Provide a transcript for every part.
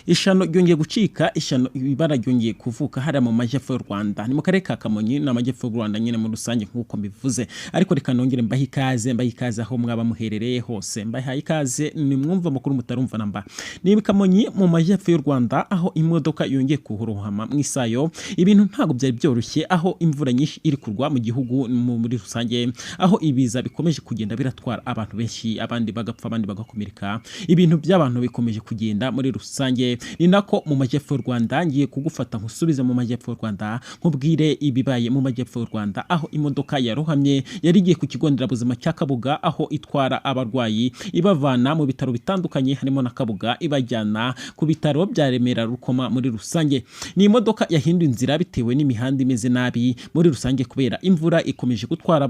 Ishano ryongeye gucika, ishano ibara ryongeye kuvuka hariya mu majyepfo y'u Rwanda, ni mu karere ka Kamonyi n'amajyepfo y'u Rwanda nyine mu rusange nk'uko mbivuze. Ariko reka nongere mbahe ikaze aho mwaba muherereye hose, mbahaye ikaze ni mwumva makuru mutarumva namba. Ni Kamonyi mu majyepfo y'u Rwanda aho imodoka yongeye kurohama mu isayo, ibintu ntago byari byoroshye, aho imvura nyinshi iri kurwa mu gihugu muri rusange, aho ibiza bikomeje kugenda biratwara abantu benshi, abandi bagapfa abandi bagakomereka, ibintu by'abantu bikomeje kugenda muri rusange. Ni nako mu majyepfo y'u Rwanda ngiye kugufata nkusubize mu majyepfo y'u Rwanda nkubwire ibibaye mu majyepfo y'u Rwanda, aho imodoka yarohamye yari igiye ku kigo nderabuzima cya Kabuga, aho itwara abarwayi ibavana mu bitaro bitandukanye harimo na Kabuga ibajyana ku bitaro bya Remera Rukoma muri rusange. Ni imodoka yahinduye inzira bitewe n'imihanda imeze nabi muri rusange kubera imvura ikomeje gutwara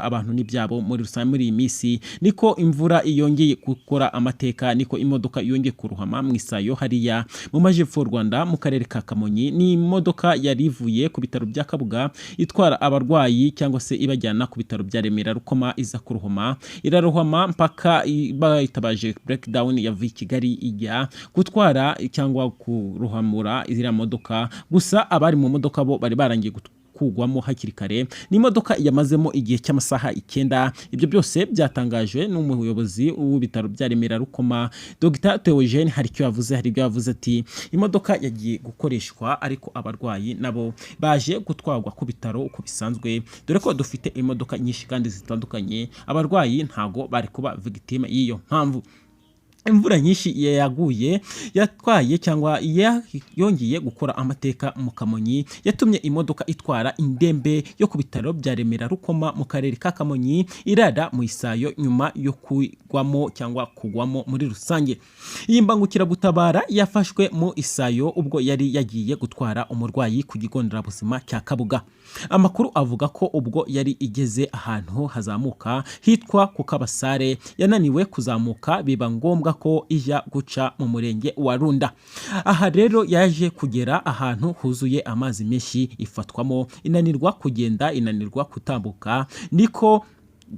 abantu n'ibyabo muri rusange. Muri iyi minsi niko imvura yongeye gukora amateka, niko imodoka yongeye kurohama mu isayo hariya mu majyepfo y'u Rwanda mu karere ka Kamonyi. Ni imodoka yari ivuye ku bitaro bya Kabuga itwara abarwayi cyangwa se ibajyana ku bitaro bya Remera Rukoma, iza kurohama irarohama mpaka bayitabaje breakdown yavuye i Kigali ijya gutwara cyangwa kurohamura izira modoka. Gusa abari mu modoka bo bari barangiye kugwamo hakiri kare. Ni imodoka yamazemo igihe cy'amasaha 9. Ibyo byose byatangajwe n'umuyobozi w'ibitaro bya Remera Rukoma Dr Theogene. Hari icyo yavuze ati imodoka yagiye gukoreshwa ariko abarwayi nabo baje gutwarwa ku bitaro uko bisanzwe, dore ko dufite imodoka nyinshi kandi zitandukanye. Abarwayi ntago bari kuba victime y'iyo mpamvu. Imvura nyinshi yaguye yatwaye cyangwa yongeye gukora amateka mu Kamonyi, yatumye imodoka itwara indembe yo ku bitaro bya Remera Rukoma mu karere ka Kamonyi irada mu isayo nyuma yo kugwamo muri rusange. Iyi mbangukiragutabara yafashwe mu isayo ubwo yari yagiye gutwara umurwayi ku kigo nderabuzima cya Kabuga. Amakuru avuga ko ubwo yari igeze ahantu hazamuka hitwa ku Kabasare yananiwe kuzamuka, biba ngombwa ko ijya guca mu murenge wa Runda. Aha rero yaje kugera ahantu huzuye amazi menshi ifatwamo, inanirwa kugenda, inanirwa kutambuka. Niko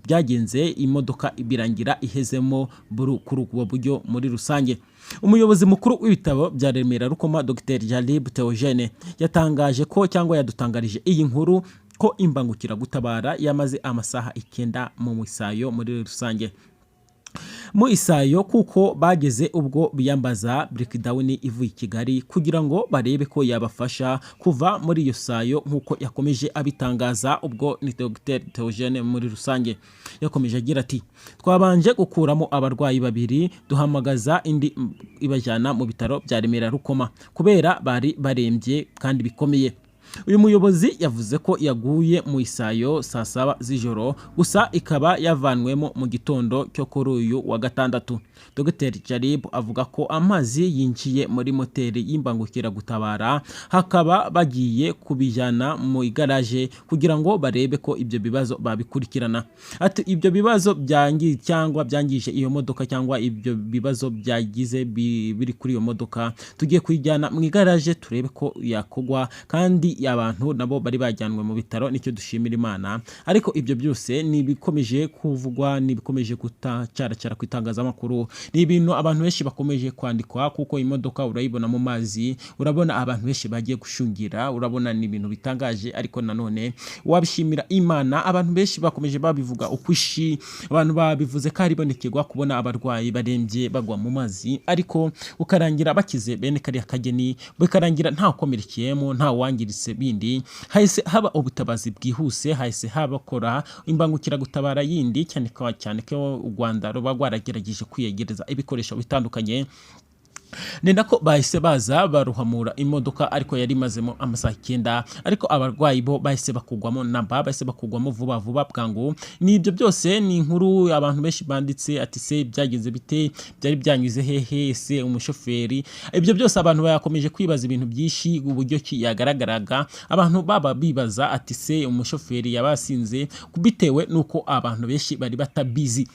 byagenze, imodoka birangira ihezemo kuri ubwo buryo muri rusange. Umuyobozi mukuru w'ibitabo bya Remera Rukoma Dr Jalib Theogene yatangaje ko cyangwa yadutangarije iyi nkuru ko imbangukiragutabara yamaze amasaha 9 mu isayo muri rusange. Mu isayo kuko bageze ubwo biyambaza breakdown ivuye i Kigali kugira ngo barebe ko yabafasha kuva muri iyo sayo, nkuko yakomeje abitangaza. Ubwo ni Dr Theogene muri rusange yakomeje agira ati twabanje gukuramo abarwayi 2 duhamagaza indi ibajyana mu bitaro bya Remera Rukoma kubera bari barembye kandi bikomeye. Uyu muyobozi yavuze ko yaguye mu isayo saa 7 z'ijoro, gusa ikaba yavanwemo mu gitondo cyo kuri uyu wa gatandatu. Dr Jalib avuga ko amazi yinjiye muri moteri y'imbangukiragutabara, hakaba bagiye kubijyana mu igaraje kugira ngo barebe ko ibyo bibazo babikurikirana. Ati ibyo bibazo byangije iyo modoka cyangwa ibyo bibazo byagize biri kuri iyo modoka tugiye kuyijyana mu igaraje turebe ko yakogwa, kandi y'abantu nabo bari bajyanwe mu bitaro, nicyo dushimira Imana. Ariko ibyo byose ni bikomeje kuvugwa, ni bikomeje gutacara kwitangazamakuru, ni ibintu abantu benshi bakomeje kwandikwa, kuko imodoka urayibona mu mazi, urabona abantu benshi bagiye gushungira, urabona ni ibintu bitangaje. Ariko nanone wabishimira Imana, abantu benshi bakomeje babivuga ukwishi, abantu babivuze ko ari bonekegwa kubona abarwayi barembye bagwa mu mazi, ariko ukarangira bakize bene kariya kageni, bikarangira nta komerekeyemo, nta wangiritse bindi. Hahise haba ubutabazi bwihuse, hahise habakora imbangukiragutabara yindi, cyane ko u Rwanda ruba rwaragerageje kwiyegereza ibikoresho bitandukanye. Ni nako bahise baza baruhamura imodoka, ariko yari mazemo amasaha 9. Ariko abarwayi bo bahise bakugwamo bahise bakugwamo vuba bwangu. Ni ibyo byose ni inkuru abantu benshi banditse ati se byagenze bite, byari byanyuze hehe se umushoferi. Ibyo byose abantu bayakomeje kwibaza ibintu byinshi, uburyo ki yagaragaraga. Abantu baba bibaza ati se umushoferi yabasinze, bitewe nuko abantu benshi bari batabizi.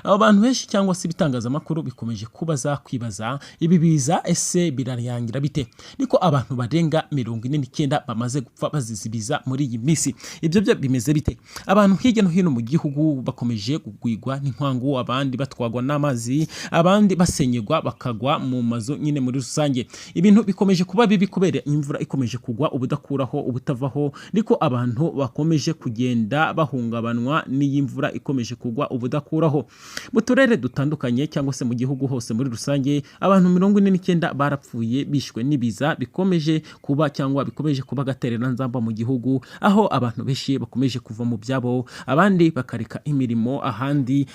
abo bantu benshi cyangwa se ibitangazamakuru bikomeje kubaza kwibaza ibi biza ese birarangira bite, niko abantu barenga 49 bamaze gupfa bazize ibiza muri iyi minsi. Ibyo byo bimeze bite? Abantu hirya no hino mu gihugu bakomeje kugwigwa n'inkwangu, abandi batwagwa n'amazi, abandi basenyegwa bakagwa mu mazu nyine muri rusange. Ibintu bikomeje kuba bibi kubera imvura ikomeje kugwa ubudakuraho ubutavaho, niko abantu bakomeje kugenda bahungabanwa n'iyi mvura ikomeje kugwa ubudakuraho. Mu turere dutandukanye cyangwa se mu gihugu hose muri rusange abantu 49 barapfuye bishwe n'ibiza bikomeje kuba cyangwa bikomeje kuba gaterera nzamba mu gihugu, aho abantu benshi bakomeje kuva mu byabo, abandi bakareka imirimo,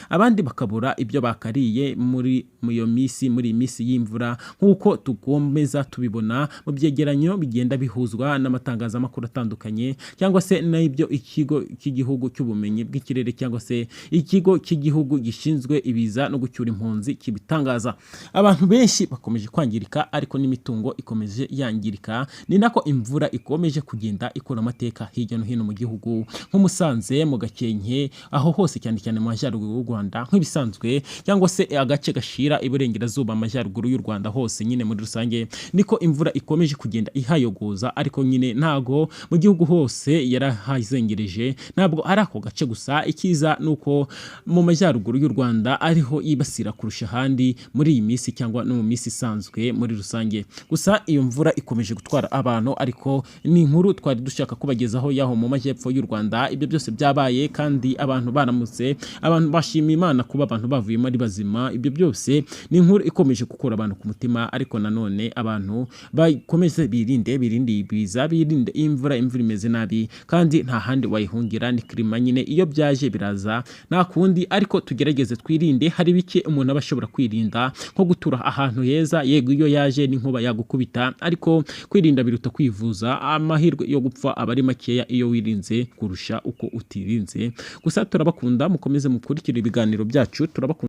abandi bakabura ibyo bakariye muri iyo minsi y'imvura, nk'uko tugomeza tubibona mu byegeranyo bigenda bihuzwa n'amatangazamakuru atandukanye cyangwa se n'ibyo ikigo cy'igihugu cy'ubumenyi bw'ikirere cyangwa se ikigo cy'igihugu gishinzwe ibiza no gucyura impunzi kibitangaza. Abantu benshi bakomeje kwangirika ariko n'imitungo ikomeje yangirika, ni nako imvura ikomeje kugenda ikora amateka hirya no hino mu gihugu, nko Musanze, mu Gakenke, aho hose cyane cyane mu majyaruguru y'u Rwanda nk'ibisanzwe, cyangwa se agace gashira iburengerazuba amajyaruguru y'u Rwanda hose nyine muri rusange, niko imvura ikomeje kugenda ihayogoza, ariko nyine ntago mu gihugu hose yarahazengereje, ntabwo ari ako gace gusa. Ikiza nuko mu majyaruguru y'u Rwanda ariho yibasira kurusha ahandi muri iyi minsi cyangwa no mu minsi isanzwe muri rusange. Gusa iyo mvura ikomeje gutwara abantu, ariko ni inkuru twari dushaka kubagezaho yaho mu majyepfo y'u Rwanda. Ibyo byose byabaye kandi abantu baramutse, abantu bashima Imana kuba abantu bavuyemo ari bazima. Ibyo byose ni inkuru ikomeje gukora abantu ku mutima, ariko nanone abantu bakomeze birinde ibiza, birinde imvura imeze nabi kandi nta handi wayihungira, ni klima nyine iyo byaje biraza nta kundi, ariko tugerageze twirinde. Hari bike umuntu aba ashobora kwirinda, nko gutura ahantu heza, yego iyo yaje n'inkuba yagukubita, ariko kwirinda biruta kwivuza. Amahirwe yo gupfa aba ari makeya iyo wirinze kurusha uko utirinze. Gusa turabakunda, mukomeze mukurikira ibiganiro byacu, turabakunda.